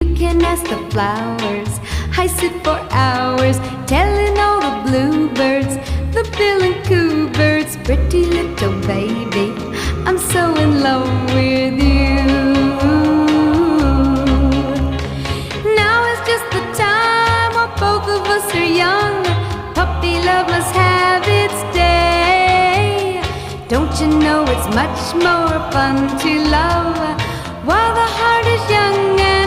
You can ask the flowers. I sit for hours telling all the bluebirds, the bill and coo birds, pretty little baby, I'm so in love with you. Now is just the time while both of us are young. Puppy love must have its day. Don't you know it's much more fun to love while the heart is young and